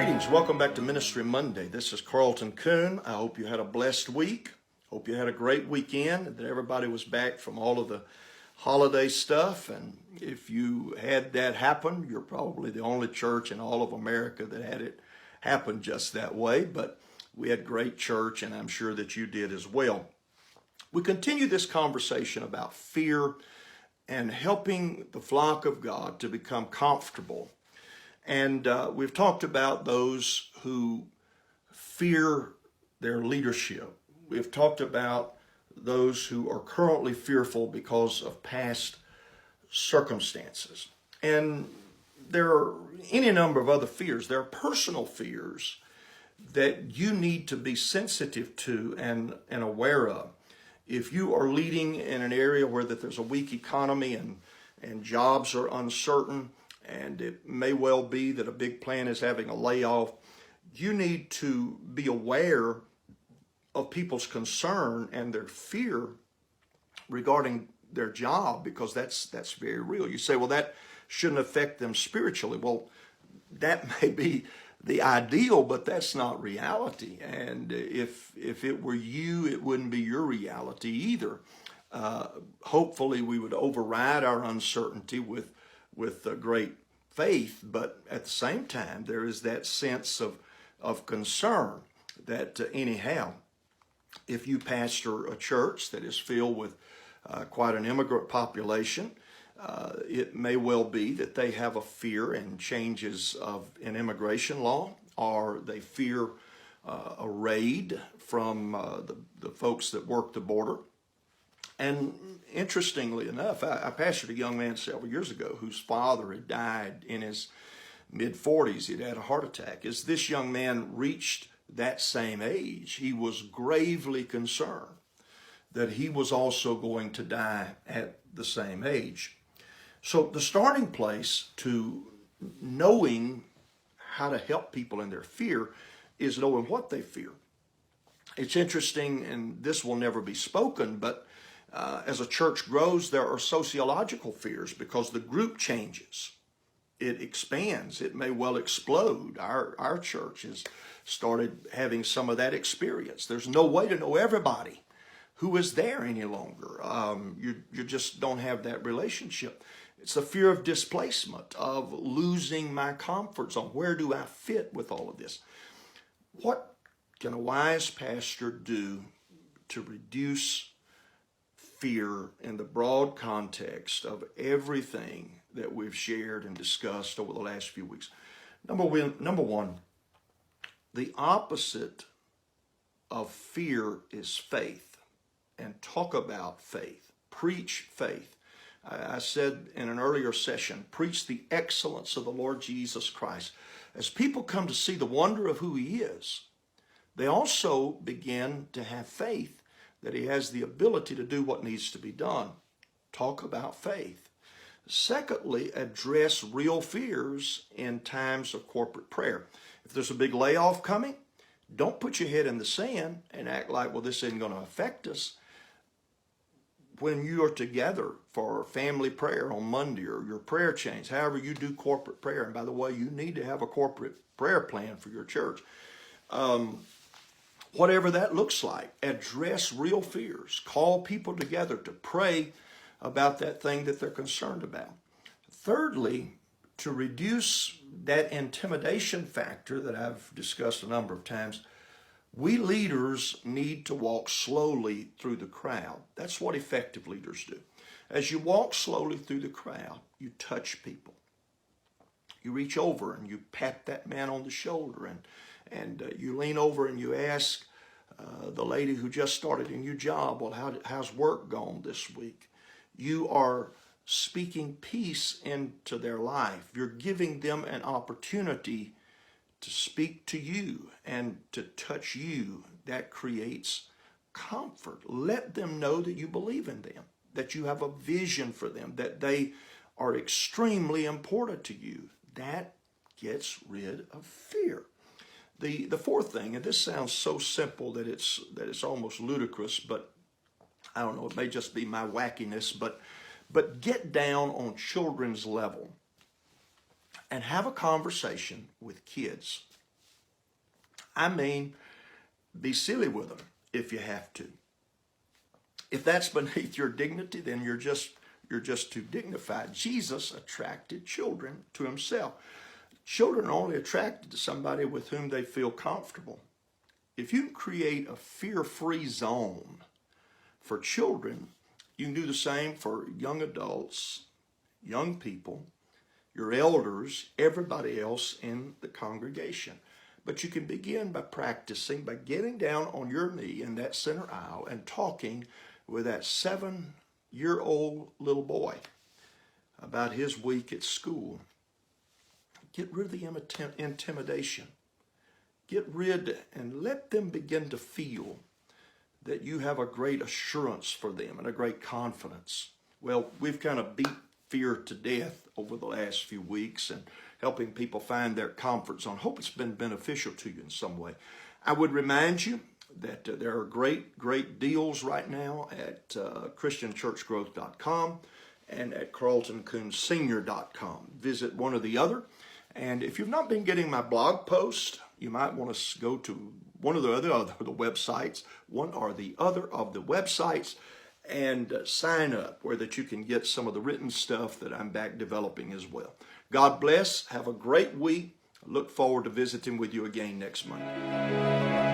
Greetings. Welcome back to Ministry Monday. This is Carlton Coon. I hope you had a blessed week. Hope you had a great weekend and that everybody was back from all of the holiday stuff. And if you had that happen, you're probably the only church in all of America that had it happen just that way. But we had great church, and I'm sure that you did as well. We continue this conversation about fear and helping the flock of God to become comfortable. And we've talked about those who fear their leadership. We've talked about those who are currently fearful because of past circumstances. And there are any number of other fears. There are personal fears that you need to be sensitive to and aware of. If you are leading in an area where that there's a weak economy and jobs are uncertain, and it may well be that a big plant is having a layoff, you need to be aware of people's concern and their fear regarding their job, because that's very real. You say, well, that shouldn't affect them spiritually. Well, that may be the ideal, but that's not reality. And if it were you, it wouldn't be your reality either. Hopefully we would override our uncertainty with great faith, but at the same time, there is that sense of concern that anyhow, if you pastor a church that is filled with quite an immigrant population, it may well be that they have a fear in changes in immigration law, or they fear a raid from the folks that work the border. And interestingly enough, I pastored a young man several years ago whose father had died in his mid-40s. He'd had a heart attack. As this young man reached that same age, he was gravely concerned that he was also going to die at the same age. So the starting place to knowing how to help people in their fear is knowing what they fear. It's interesting, and this will never be spoken, but as a church grows, there are sociological fears because the group changes. It expands. It may well explode. Our church has started having some of that experience. There's no way to know everybody who is there any longer. You just don't have that relationship. It's the fear of displacement, of losing my comfort zone. Where do I fit with all of this? What can a wise pastor do to reduce fear in the broad context of everything that we've shared and discussed over the last few weeks? Number one, the opposite of fear is faith. And talk about faith. Preach faith. I said in an earlier session, preach the excellence of the Lord Jesus Christ. As people come to see the wonder of who He is, they also begin to have faith that He has the ability to do what needs to be done. Talk about faith. Secondly, address real fears in times of corporate prayer. If there's a big layoff coming, don't put your head in the sand and act like, well, this isn't going to affect us. When you are together for family prayer on Monday, or your prayer chains, however you do corporate prayer, and by the way, you need to have a corporate prayer plan for your church. Whatever that looks like, address real fears. Call people together to pray about that thing that they're concerned about. Thirdly, to reduce that intimidation factor that I've discussed a number of times, we leaders need to walk slowly through the crowd. That's what effective leaders do. As you walk slowly through the crowd, you touch people. You reach over and you pat that man on the shoulder, and you lean over and you ask the lady who just started a new job, well, how's work gone this week? You are speaking peace into their life. You're giving them an opportunity to speak to you and to touch you. That creates comfort. Let them know that you believe in them, that you have a vision for them, that they are extremely important to you. That gets rid of fear. The fourth thing, and this sounds so simple that it's almost ludicrous, but I don't know, it may just be my wackiness, but get down on children's level and have a conversation with kids. I mean, be silly with them if you have to. If that's beneath your dignity, then you're just too dignified. Jesus attracted children to himself. Children are only attracted to somebody with whom they feel comfortable. If you can create a fear-free zone for children, you can do the same for young adults, young people, your elders, everybody else in the congregation. But you can begin by practicing, by getting down on your knee in that center aisle and talking with that 7-year-old little boy about his week at school. Get rid of the intimidation. Get rid and let them begin to feel that you have a great assurance for them and a great confidence. Well, we've kind of beat fear to death over the last few weeks and helping people find their comfort zone. Hope it's been beneficial to you in some way. I would remind you that there are great deals right now at ChristianChurchGrowth.com and at CarltonCoonsSenior.com. Visit one or the other. And if you've not been getting my blog post, you might want to go to one or the other of the websites, and sign up where that you can get some of the written stuff that I'm back developing as well. God bless. Have a great week. I look forward to visiting with you again next Monday.